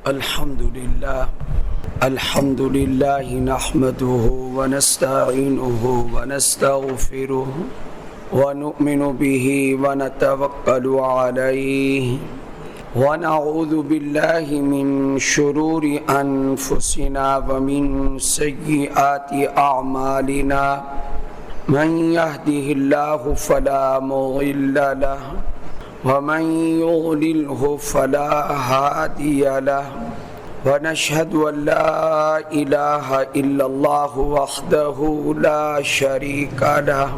الحمد لله نحمده ونستعينه ونستغفره ونؤمن به ونتوكل عليه ونعوذ بالله من شرور أنفسنا ومن سيئات أعمالنا من يهده الله فلا مضل له ومن يضلله فلا هادي له ونشهد أن لا إله إلا الله وحده لا شريك له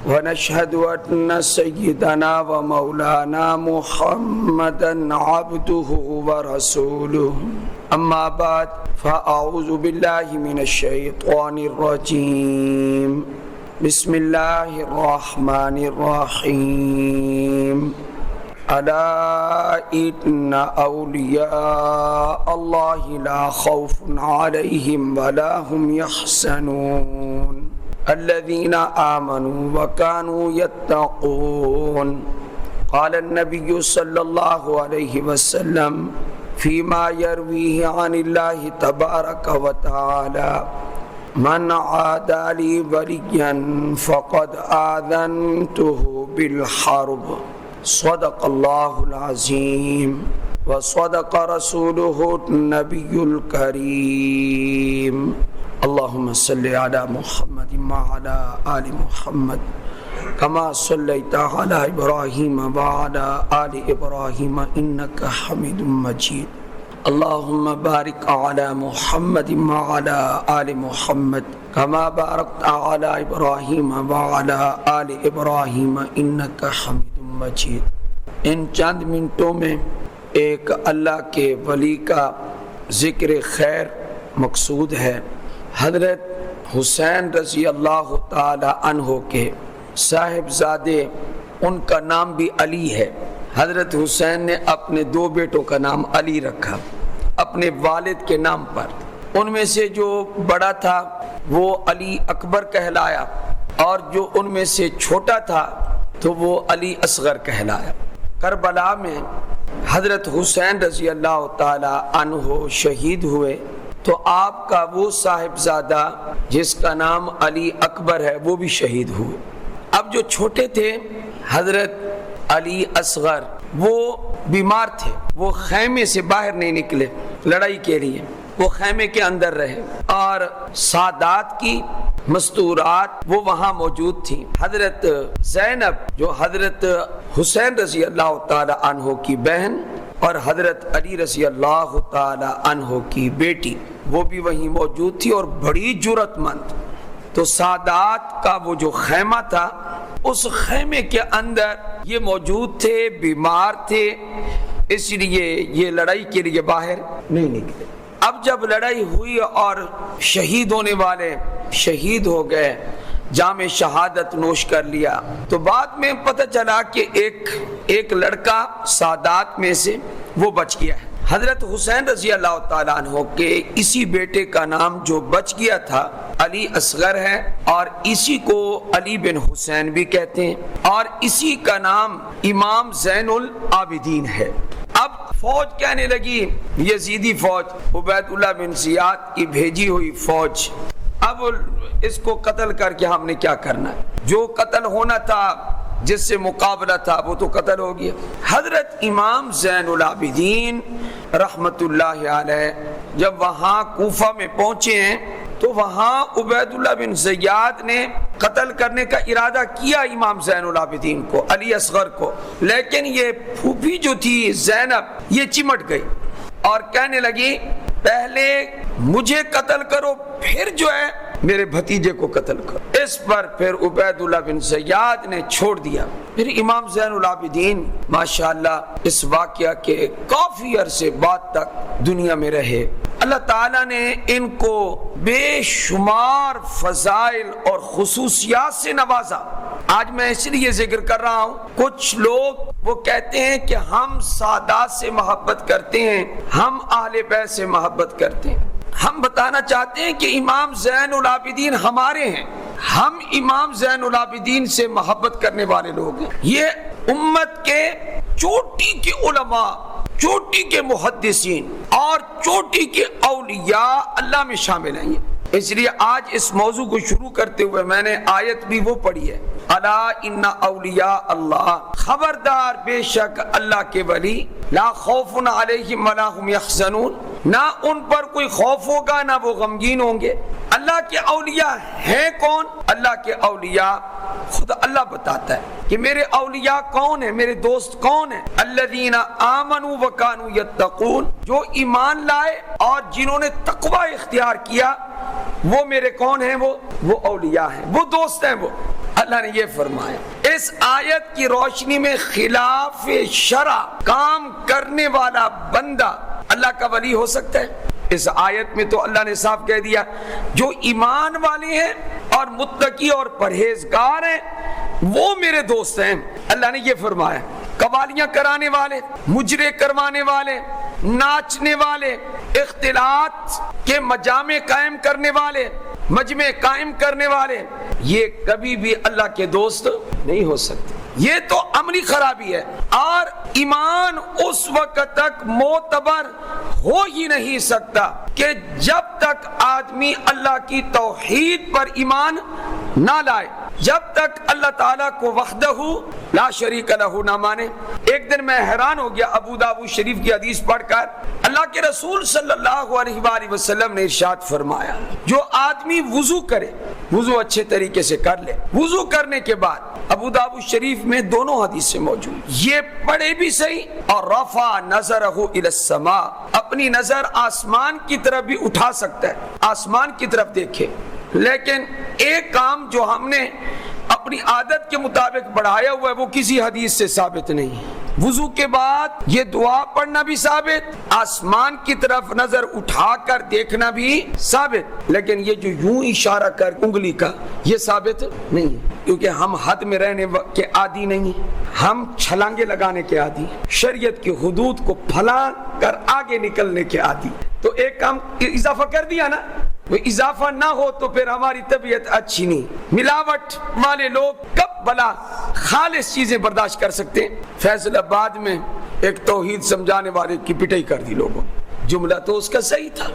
ونشهد أن سيدنا ومولانا محمدا عبده ورسوله أما بعد فأعوذ بالله من الشيطان الرجيم بسم الله الرحمن الرحيم ألا إن أولياء الله لا خوف عليهم ولا هم يحزنون الذين آمنوا وكانوا يتقون قال النبي صلى الله عليه وسلم فيما يرويه عن الله تبارك وتعالى من عادى لي وليا فقد آذنته بالحرب صدق الله العظيم وصدق رسوله النبي الكريم اللهم صل على محمد وعلى آل محمد كما صليت على إبراهيم وعلى آل إبراهيم إنك حميد مجيد اللهم بارك على محمد وعلى آل محمد كما باركت على إبراهيم وعلى آل إبراهيم إنك حميد مجيد. ان چند منٹوں میں ایک اللہ کے ولی کا ذکر خیر مقصود ہے. حضرت حسین رضی اللہ تعالی عنہ کے صاحبزادے، ان کا نام بھی علی ہے. حضرت حسین نے اپنے دو بیٹوں کا نام علی رکھا اپنے والد کے نام پر. ان میں سے جو بڑا تھا وہ علی اکبر کہلایا اور جو ان میں سے چھوٹا تھا تو وہ علی اصغر کہلایا. کربلا میں حضرت حسین رضی اللہ تعالی عنہ شہید ہوئے تو آپ کا وہ صاحبزادہ جس کا نام علی اکبر ہے وہ بھی شہید ہوئے. اب جو چھوٹے تھے حضرت علی اصغر وہ بیمار تھے، وہ خیمے سے باہر نہیں نکلے لڑائی کے لیے، وہ خیمے کے اندر رہے اور سادات کی مستورات وہ وہاں موجود تھیں. حضرت زینب جو حضرت حسین رضی اللہ تعالی عنہ کی بہن اور حضرت علی رضی اللہ تعالی عنہ کی بیٹی وہ بھی وہیں موجود تھی اور بڑی جرأت مند. تو سادات کا وہ جو خیمہ تھا اس خیمے کے اندر یہ موجود تھے، بیمار تھے، اس لیے یہ لڑائی کے لیے باہر نہیں نکلے. اب جب لڑائی ہوئی اور شہید ہونے والے شہید ہو گئے، جام شہادت نوش کر لیا، تو بعد میں پتہ چلا کہ ایک لڑکا سادات میں سے وہ بچ گیا ہے. حضرت حسین رضی اللہ تعالیٰ عنہ کے اسی بیٹے کا نام جو بچ گیا تھا علی اصغر ہے اور اسی کو علی بن حسین بھی کہتے ہیں اور اسی کا نام امام زین العابدین ہے. اب فوج کہنے لگی، یزیدی فوج، عبید اللہ بن زیاد کی بھیجی ہوئی فوج، اب اس کو قتل کر کے ہم نے کیا کرنا ہے؟ جو قتل ہونا تھا، جس سے مقابلہ تھا، وہ تو قتل ہو گیا. حضرت امام زین العابدین رحمت اللہ علیہ جب وہاں کوفہ میں پہنچے ہیں تو وہاں عبید اللہ بن زیاد نے قتل کرنے کا ارادہ کیا امام زین العابدین کو، علی اصغر کو، لیکن یہ پھوپھی جو تھی زینب یہ چمٹ گئی اور کہنے لگی پہلے مجھے قتل کرو پھر جو ہے میرے بھتیجے کو قتل کرو. اس پر پھر عبید اللہ بن زیاد نے چھوڑ دیا. پھر امام زین العابدین ماشاءاللہ اس واقعہ کے کافی عرصے بعد تک دنیا میں رہے. اللہ تعالیٰ نے ان کو بے شمار فضائل اور خصوصیات سے نوازا. آج میں اس لیے ذکر کر رہا ہوں، کچھ لوگ وہ کہتے ہیں کہ ہم سادات سے محبت کرتے ہیں، ہم اہل بیت سے محبت کرتے ہیں. ہم بتانا چاہتے ہیں کہ امام زین العابدین ہمارے ہیں، ہم امام زین العابدین سے محبت کرنے والے لوگ ہیں. یہ امت کے چوٹی کے علماء، چوٹی کے محدثین اور چوٹی کے اولیاء اللہ میں شامل ہیں۔ اس لیے آج اس موضوع کو شروع کرتے ہوئے میں نے آیت بھی وہ پڑھی ہے، الا ان اولیاء اللہ، خبردار بے شک اللہ کے ولی، لا خوف علیہم ولا هم یحزنون، نہ ان پر کوئی خوف ہوگا نہ وہ غمگین ہوں گے۔ اللہ کے اولیاء ہیں کون؟ اللہ کے اولیاء خود اللہ بتاتا ہے کہ میرے اولیاء کون ہیں، میرے دوست کون ہیں؟ الذین آمنوا وکانوا یتقون، جو ایمان لائے اور جنہوں نے تقوی اختیار کیا، وہ میرے کون ہیں؟ وہ اولیاء ہیں، وہ دوست ہیں۔ وہ اللہ نے یہ فرمایا۔ اس آیت کی روشنی میں خلاف شرع کام کرنے والا بندہ اللہ کا ولی ہو سکتا ہے؟ اس آیت میں تو اللہ نے صاف کہہ دیا جو ایمان والے ہیں اور متقی اور پرہیزگار ہیں وہ میرے دوست ہیں۔ اللہ نے یہ فرمایا، قوالیاں کرانے والے، مجرے کروانے والے، ناچنے والے، اختلاط کے مجامع قائم کرنے والے، مجمع قائم کرنے والے، یہ کبھی بھی اللہ کے دوست نہیں ہو سکتے۔ یہ تو عملی خرابی ہے، اور ایمان اس وقت تک معتبر ہو ہی نہیں سکتا کہ جب تک آدمی اللہ کی توحید پر ایمان نہ لائے، جب تک اللہ تعالیٰ کو وحدہ لا شریک لہ نہ مانے۔ ایک دن میں حیران ہو گیا ابو داؤد شریف کی حدیث پڑھ کر، اللہ کے رسول صلی اللہ علیہ وآلہ وسلم نے ارشاد فرمایا، جو آدمی وضو کرے، وضو اچھے طریقے سے کر لے، وضو کرنے کے بعد، ابو داؤد شریف میں دونوں حدیثیں موجود، یہ پڑھے بھی صحیح، اور رفع نظرہ الی السماء، اپنی نظر آسمان کی طرف بھی اٹھا سکتا ہے، آسمان کی طرف دیکھے۔ لیکن ایک کام جو ہم نے اپنی عادت کے مطابق بڑھایا ہوا ہے وہ کسی حدیث سے ثابت نہیں۔ وضو کے بعد یہ دعا پڑھنا بھی ثابت، آسمان کی طرف نظر اٹھا کر دیکھنا بھی ثابت، لیکن یہ جو یوں اشارہ کر انگلی کا، یہ ثابت نہیں ہے، کیونکہ ہم حد میں رہنے کے عادی نہیں، ہم چھلانگے لگانے کے عادی، شریعت کی حدود کو پھلانگ کر آگے نکلنے کے عادی۔ تو ایک کام اضافہ کر دیا نا، وہ اضافہ نہ ہو تو پھر ہماری طبیعت اچھی نہیں۔ ملاوٹ والے لوگ کب بلا خالص چیزیں برداشت کر سکتے ہیں؟ فیصل آباد میں ایک توحید سمجھانے والے کی پٹائی کر دی لوگوں، جملہ تو اس کا صحیح تھا،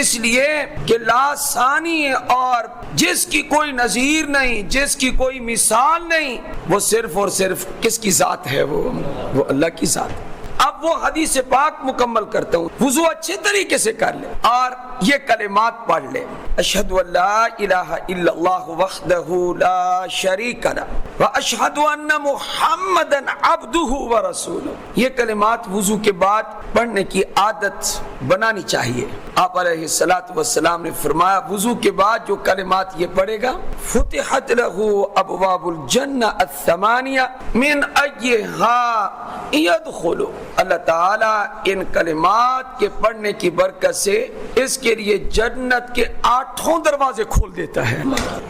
اس لیے کہ لا ثانی ہے اور جس کی کوئی نظیر نہیں، جس کی کوئی مثال نہیں، وہ صرف اور صرف کس کی ذات ہے؟ وہ اللہ کی ذات ہے۔ اب وہ حدیث پاک مکمل کرتا ہوں، وضو اچھے طریقے سے کر لے اور یہ کلمات پڑھ لے، اشہد ان لا الہ الا اللہ وحدہ لا شریک لہ واشہد ان محمدا عبدہ ورسولہ۔ یہ کلمات وضو کے بعد پڑھنے کی عادت بنانی چاہیے۔ آپ علیہ الصلوۃ والسلام نے فرمایا وضو کے بعد جو کلمات یہ پڑھے گا، فتحت لہ ابواب الجنہ الثمانیہ من ایہا یدخل، اللہ تعالیٰ ان کلمات کے پڑھنے کی برکت سے اس کے لیے جنت کے 8 دروازے کھول دیتا ہے۔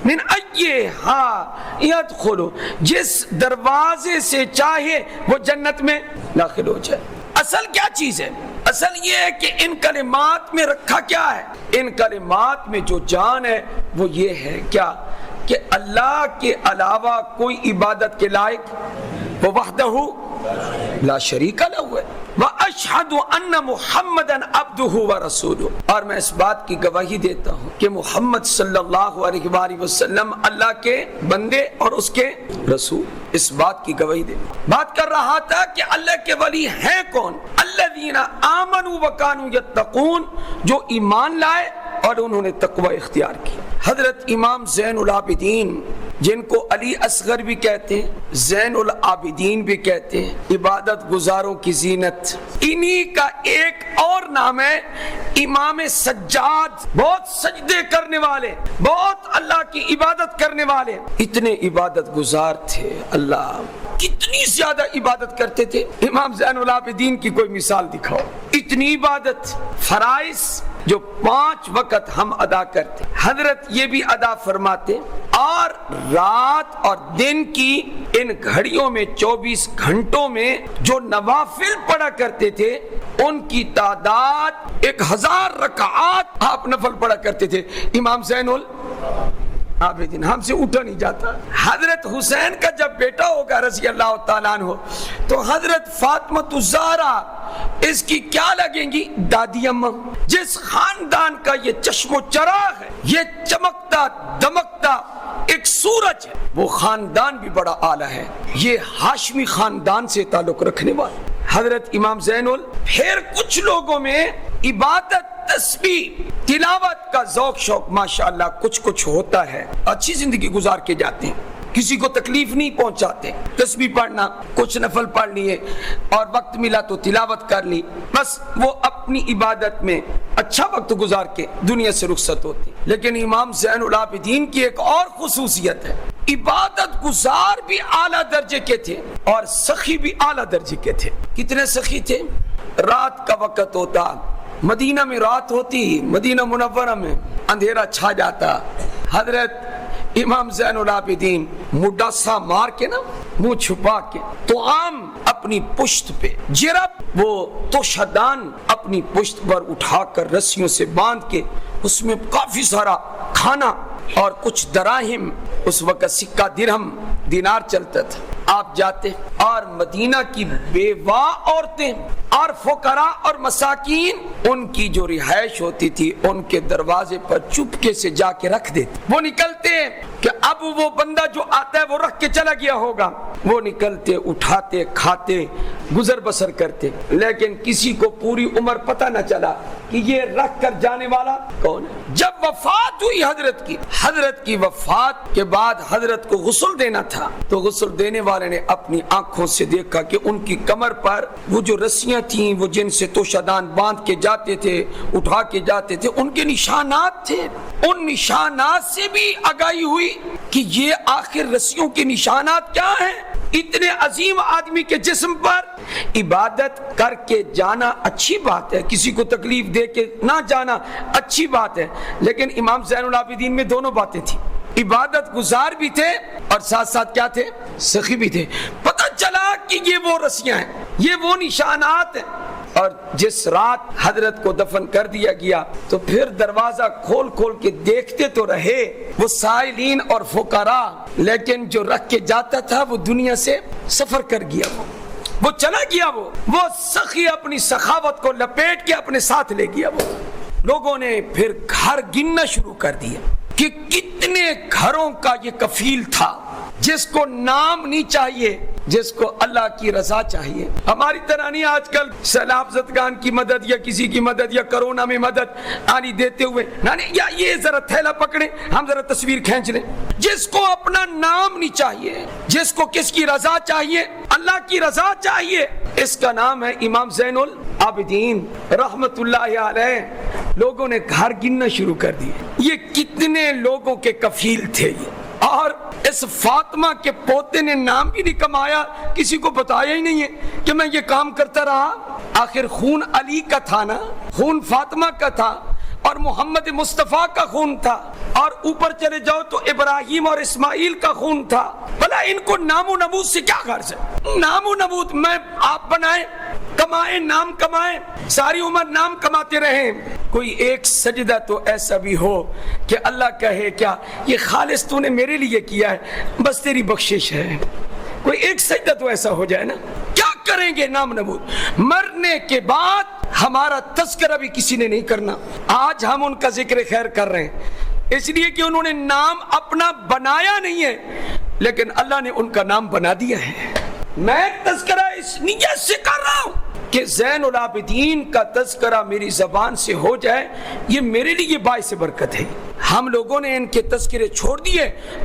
من ایہا یدخل، جس دروازے سے چاہے وہ جنت میں داخل ہو جائے۔ اصل کیا چیز ہے؟ اصل یہ ہے کہ ان کلمات میں رکھا کیا ہے؟ ان کلمات میں جو جان ہے وہ یہ ہے کیا کہ اللہ کے علاوہ کوئی عبادت کے لائق وہ وحدہ لا شریک لہ ہے، واشہد ان محمدا عبدہ ورسولہ، اور میں اس بات کی گواہی دیتا ہوں کہ محمد صلی اللہ علیہ وآلہ وسلم اللہ کے بندے اور اس کے رسول، اس بات کی گواہی دے۔ بات کر رہا تھا کہ اللہ کے ولی ہیں کون؟ الذین آمنوا وکانوا یتقون، جو ایمان لائے اور انہوں نے تقوی اختیار کی۔ حضرت امام زین العابدین، جن کو علی اصغر بھی کہتے ہیں، زین العابدین بھی کہتے ہیں، عبادت گزاروں کی زینت، انہی کا ایک اور نام ہے امام سجاد، بہت سجدے کرنے والے، بہت اللہ کی عبادت کرنے والے، اتنے عبادت گزار تھے، اللہ کتنی زیادہ عبادت کرتے تھے۔ امام زین العابدین کی کوئی مثال دکھاؤ، اتنی عبادت، فرائض جو 5 وقت ہم ادا کرتے، حضرت یہ بھی ادا فرماتے، اور رات اور دن کی ان گھڑیوں میں 24 گھنٹوں میں جو نوافل پڑھا کرتے تھے ان کی تعداد 1000 رکعات آپ نفل پڑھا کرتے تھے۔ امام زین عابدین، ہم سے اٹھا نہیں جاتا۔ حضرت حسین کا جب بیٹا ہوگا رضی اللہ تعالیٰ عنہ تو حضرت فاطمہ الزہرا اس کی کیا لگیں گی؟ دادی اماں۔ جس خاندان کا یہ چشم و چراغ ہے، یہ چمکتا دمکتا ایک سورج ہے، وہ خاندان بھی بڑا اعلیٰ ہے، یہ ہاشمی خاندان سے تعلق رکھنے والا حضرت امام زین پھر کچھ لوگوں میں عبادت، تسبیح، تلاوت کا ذوق شوق ماشاءاللہ کچھ ہوتا ہے، اچھی زندگی گزار کے جاتے ہیں، کسی کو تکلیف نہیں پہنچاتے، تسبیح پڑھنا، کچھ نفل پڑھ لیے اور وقت ملا تو تلاوت کر لی، بس وہ اپنی عبادت میں اچھا وقت گزار کے دنیا سے رخصت ہوتے۔ لیکن امام زین العابدین کی ایک اور خصوصیت ہے، عبادت گزار بھی اعلیٰ درجے کے تھے اور سخی بھی اعلیٰ درجے کے تھے۔ کتنے سخی تھے؟ رات کا وقت ہوتا، مدینہ میں رات ہوتی، مدینہ منورہ میں اندھیرا چھا جاتا، حضرت امام زین العابدین مڈاسا مار کے نا، منہ چھپا کے، تو عام اپنی پشت پہ جرب، وہ توشدان اپنی پشت پر اٹھا کر رسیوں سے باندھ کے اس میں کافی سارا کھانا اور کچھ دراہم، اس وقت سکہ درہم دینار چلتا تھا، آپ جاتے اور مدینہ کی بیوہ عورتیں اور فقراء اور مساکین ان کی جو رہائش ہوتی تھی ان کے دروازے پر چپکے سے جا کے رکھ دیتے، وہ نکلتے کہ اب وہ بندہ جو آتا ہے وہ رکھ کے چلا گیا ہوگا، وہ نکلتے، اٹھاتے، کھاتے، گزر بسر کرتے، لیکن کسی کو پوری عمر پتہ نہ چلا کہ یہ رکھ کر جانے والا کون ہے۔ جب وفات ہوئی حضرت کی وفات کے بعد حضرت کو غسل دینا تھا تو غسل دینے والے نے اپنی آنکھوں سے دیکھا کہ ان کی کمر پر وہ جو رسیاں تھیں، وہ جن سے توشدان باندھ کے جاتے تھے، اٹھا کے جاتے تھے، ان کے نشانات تھے۔ ان نشانات سے بھی آگاہی ہوئی کہ یہ آخر رسیوں کے نشانات کیا ہیں۔ اتنے عظیم آدمی کے جسم پر عبادت کر کے جانا اچھی بات ہے، کسی کو تکلیف دے کے نہ جانا اچھی بات ہے، لیکن امام زین العابدین میں دونوں باتیں تھیں، عبادت گزار بھی تھے اور ساتھ ساتھ کیا تھے؟ سخی بھی تھے۔ پتہ چلا کہ یہ وہ رسیاں ہیں، یہ وہ نشانات ہیں، اور جس رات حضرت کو دفن کر دیا گیا تو پھر دروازہ کھول کھول کے دیکھتے تو رہے وہ سائلین اور فقراء، لیکن جو رکھ کے جاتا تھا وہ دنیا سے سفر کر گیا، وہ چلا گیا، وہ سخی اپنی سخاوت کو لپیٹ کے اپنے ساتھ لے گیا۔ وہ لوگوں نے پھر گھر گننا شروع کر دیا کہ کتنے گھروں کا یہ کفیل تھا جس کو نام نہیں چاہیے، جس کو اللہ کی رضا چاہیے۔ ہماری طرح نہیں آج کل سیلاب زدگان کی مدد یا کسی کی مدد یا کرونا میں مدد آنی دیتے ہوئے یا یہ ذرا تھیلا پکڑے ہم ذرا تصویر کھینچ لیں۔ جس کو اپنا نام نہیں چاہیے، جس کو کس کی رضا چاہیے؟ اللہ کی رضا چاہیے، اس کا نام ہے امام زین العابدین رحمت اللہ علیہ۔ لوگوں نے گھر گننا شروع کر دیے، یہ کتنے لوگوں کے کفیل تھے یہ، اور اس فاطمہ کے پوتے نے نام بھی نہیں کمایا، کسی کو بتایا ہی نہیں ہے کہ میں یہ کام کرتا رہا۔ آخر خون علی کا تھا نا، خون فاطمہ کا تھا اور محمد مصطفیٰ کا خون تھا، اور اوپر چلے جاؤ تو ابراہیم اور اسماعیل کا خون تھا۔ بھلا ان کو نام و نمود سے کیا غرض ہے؟ نام و نمود میں آپ بنائیں، کمائیں، نام کمائیں، ساری عمر نام کماتے رہیں۔ کوئی ایک سجدہ تو ایسا بھی ہو کہ اللہ کہے کیا یہ خالص تو نے میرے لیے کیا ہے، بس تیری بخشش ہے۔ کوئی ایک سجدہ تو ایسا ہو جائے نا۔ کیا کریں گے نام نمود؟ مرنے کے بعد ہمارا تذکرہ بھی کسی نے نہیں کرنا۔ آج ہم ان کا ذکر خیر کر رہے ہیں اس لیے کہ انہوں نے نام اپنا بنایا نہیں ہے، لیکن اللہ نے ان کا نام بنا دیا ہے۔ میں تذکرہ اس نیت سے کر رہا ہوں کہ زین العابدین کا تذکرہ میری زبان سے ہو جائے، یہ میرے لیے باعث برکت ہے۔ ہم لوگوں نے ان کے تذکرے چھوڑ دیے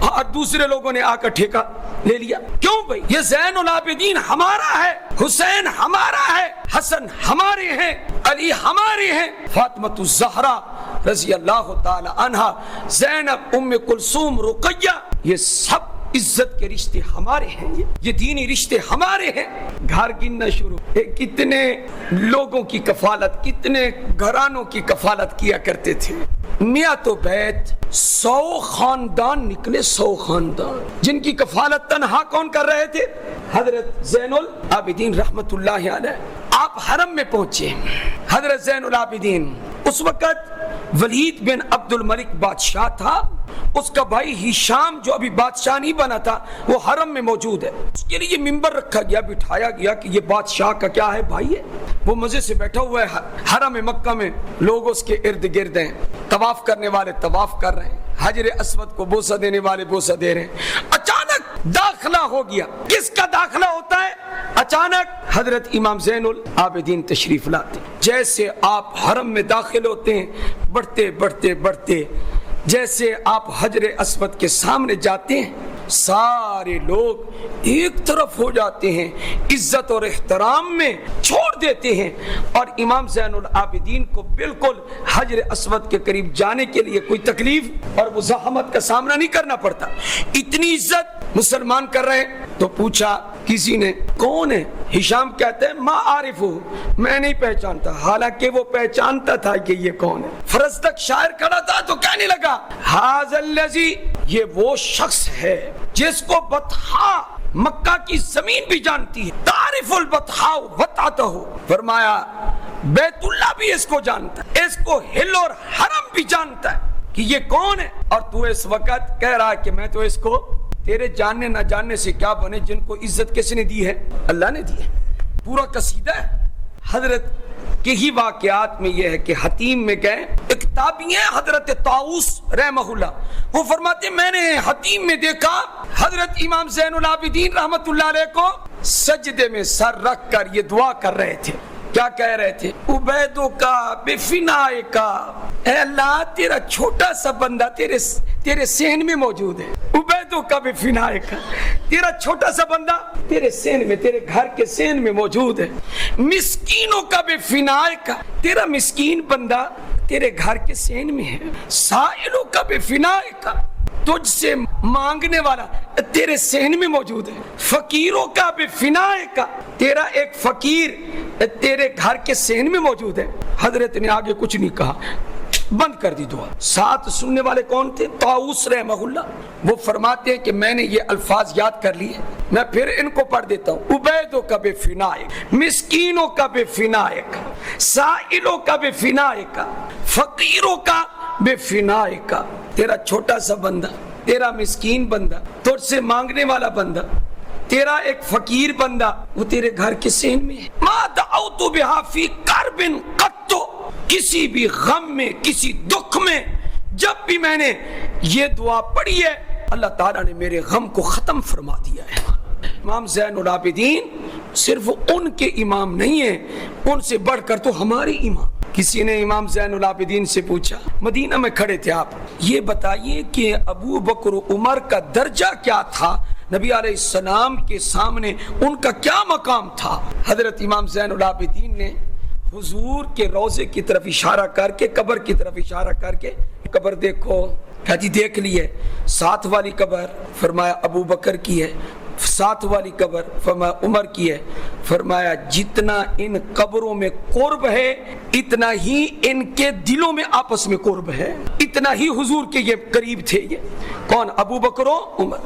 اور دوسرے لوگوں نے آ کر ٹھیکہ لے لیا۔ کیوں بھائی؟ یہ زین العابدین ہمارا ہے، حسین ہمارا ہے، حسن ہمارے ہیں، علی ہمارے ہیں، فاطمہ الزہرا رضی اللہ تعالی عنہا، زینب، ام کلثوم، رقیہ، یہ سب عزت کے رشتے ہمارے ہیں، یہ دینی رشتے ہمارے ہیں۔ گھر گننا شروع، کتنے لوگوں کی کفالت، کتنے گھرانوں کی کفالت کیا کرتے تھے۔ میاں تو بیت 100 خاندان نکلے، 100 خاندان جن کی کفالت تنہا کون کر رہے تھے؟ حضرت زین العابدین رحمت اللہ علیہ۔ آپ حرم میں پہنچے، حضرت زین العابدین اس وقت ولید بن عبد الملک بادشاہ تھا، اس کا بھائی ہشام جو ابھی بادشاہ نہیں بنا تھا وہ حرم میں موجود ہے، اس کے لیے ممبر رکھا گیا، بٹھایا گیا کہ یہ بادشاہ کا کیا ہے بھائی ہے، وہ مزے سے بیٹھا ہوا ہے حرم مکہ میں، لوگ اس کے ارد گرد ہیں، طواف کرنے والے طواف کر رہے ہیں، حجر اسود کو بوسہ دینے والے بوسہ دے رہے ہیں۔ اچانک داخلہ ہو گیا، کس کا داخلہ ہوتا ہے؟ اچانک حضرت امام زین العابدین تشریف لاتے، جیسے آپ حرم میں داخل ہوتے ہیں، بڑھتے بڑھتے بڑھتے جیسے آپ حجر اسود کے سامنے جاتے ہیں، سارے لوگ ایک طرف ہو جاتے ہیں، عزت اور احترام میں چھوڑ دیتے ہیں، اور امام زین العابدین کو بالکل حجر اسود کے قریب جانے کے لیے کوئی تکلیف اور مزاحمت کا سامنا نہیں کرنا پڑتا۔ اتنی عزت مسلمان کر رہے ہیں۔ تو پوچھا کسی نے کون ہے؟ ہشام کہتے ہیں ما عارف ہوں، میں نہیں پہچانتا، حالانکہ وہ پہچانتا تھا کہ یہ کون ہے۔ فرزدق شاعر کھڑا تھا تو کہنے لگا ھذا الذی، یہ وہ شخص ہے جس کو بطحا مکہ کی زمین بھی جانتی ہے، تعرف البطحا وطأتہ، فرمایا بیت اللہ بھی اس کو جانتا ہے، اس کو ہل اور حرم بھی جانتا ہے کہ یہ کون ہے، اور تو اس وقت کہہ رہا ہے کہ میں تو اس کو، تیرے جاننے نہ جاننے سے کیا بنے، جن کو عزت کس نے دی ہے؟ اللہ نے دی ہے۔ پورا قصیدہ ہے حضرت کے ہی واقعات میں یہ ہے کہ حتیم میں گئے، ایک تابعی ہیں حضرت طاؤس رحمہ اللہ، وہ فرماتے میں نے حتیم میں دیکھا حضرت امام زین العابدین رحمت اللہ علیہ کو سجدے میں سر رکھ کر یہ دعا کر رہے تھے۔ کیا کہہ رہے تھے؟ عبیدو کا بفنائے کا، اے اللہ تیرا چھوٹا سا بندہ تیرے صحن میں موجود ہے، عبیدو کا بفنائے کا، تیرا چھوٹا سا بندہ تیرے صحن میں، تیرے گھر کے صحن میں موجود ہے، مسکینوں کا بفنائے کا، تیرا مسکین بندہ تیرے گھر کے صحن میں ہے، سائلوں کا بفنائے کا، تجھ سے مانگنے والا تیرے صحن میں موجود ہے، فقیروں کا بفنائے کا، تیرا ایک فقیر تیرے گھر کے صحن میں موجود ہے۔ حضرت نے آگے کچھ نہیں کہا، بند کر دی دعا۔ ساتھ سننے والے کون تھے؟ طاؤس رحمہ اللہ، وہ فرماتے ہیں کہ میں نے یہ الفاظ یاد کر لیے، میں پھر ان کو پڑھ دیتا ہوں۔ عبیدوں کا بفنائک، مسکینوں کا بفنائک، سائلوں کا بفنائک، فقیروں کا بفنائک، تیرا چھوٹا سا بندہ، تیرا مسکین بندہ، تجھ سے مانگنے والا بندہ، تیرا ایک فقیر بندہ، وہ تیرے گھر کے صحن میں ہے۔ ما دعوت بہا فی کرب قط، کسی بھی غم میں، کسی دکھ میں جب بھی میں نے یہ دعا پڑھی ہے، اللہ تعالیٰ نے میرے غم کو ختم فرما دیا ہے۔ امام زین العابدین صرف ان کے امام نہیں ہیں، ان سے بڑھ کر تو ہمارے امام۔ کسی نے امام زین العابدین سے پوچھا، مدینہ میں کھڑے تھے آپ، یہ بتائیے کہ ابو بکر عمر کا درجہ کیا تھا، نبی علیہ السلام کے سامنے ان کا کیا مقام تھا؟ حضرت امام زین العابدین نے حضور کے روضے کی طرف اشارہ کر کے، قبر کی طرف اشارہ کر کے، قبر دیکھو، کہا جی دیکھ لی ہے، ساتھ والی قبر فرمایا ابو بکر کی ہے، ساتھ والی قبر فرمایا عمر کی ہے، فرمایا جتنا ان قبروں میں قرب ہے اتنا ہی ان کے دلوں میں آپس میں قرب ہے، اتنا ہی حضور کے یہ قریب تھے۔ یہ کون؟ ابو بکر و عمر۔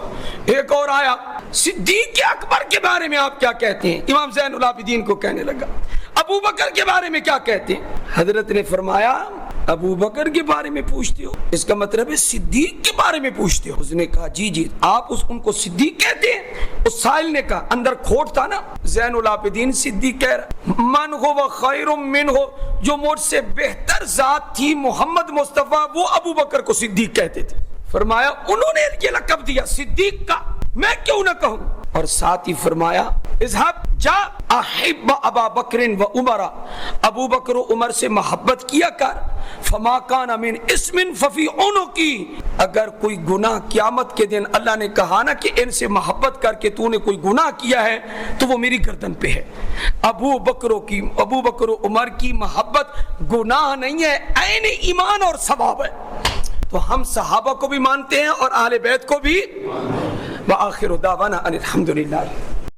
ایک اور آیا، صدیق اکبر کے بارے میں آپ کیا کہتے ہیں؟ امام زین العابدین کو کہنے لگا ابو بکر کے بارے میں کیا کہتے ہیں؟ حضرت نے فرمایا ابو بکر کے بارے میں پوچھتے ہو، اس کا مطلب ہے صدیق کے بارے میں پوچھتے ہو۔ اس نے کہا جی جی، آپ ان کو صدیق کہتے ہیں؟ اس سائل نے کہا، اندر کھوٹ تھا نا، زین العابدین صدیق کہہ رہا، من ہو و خیر من ہو، جو مجھ سے بہتر ذات تھی محمد مصطفیٰ، وہ ابو بکر کو صدیق کہتے تھے۔ فرمایا انہوں نے یہ لقب دیا صدیق کا، میں کیوں نہ کہوں؟ اور ساتھ ہی فرمایا اذهب جا احب ابا بکر و عمر، ابو بکر و عمر سے محبت کیا کر، فما کان من اسم ففی عنقی، اگر کوئی گناہ قیامت کے دن اللہ نے کہا نا کہ ان سے محبت کر کے تو نے کوئی گناہ کیا ہے تو وہ میری گردن پہ ہے۔ ابو بکر و عمر کی محبت گناہ نہیں ہے، عین ایمان اور ثواب ہے۔ تو ہم صحابہ کو بھی مانتے ہیں اور اہل بیت کو بھی۔ وآخر دعوانا ان الحمدللہ۔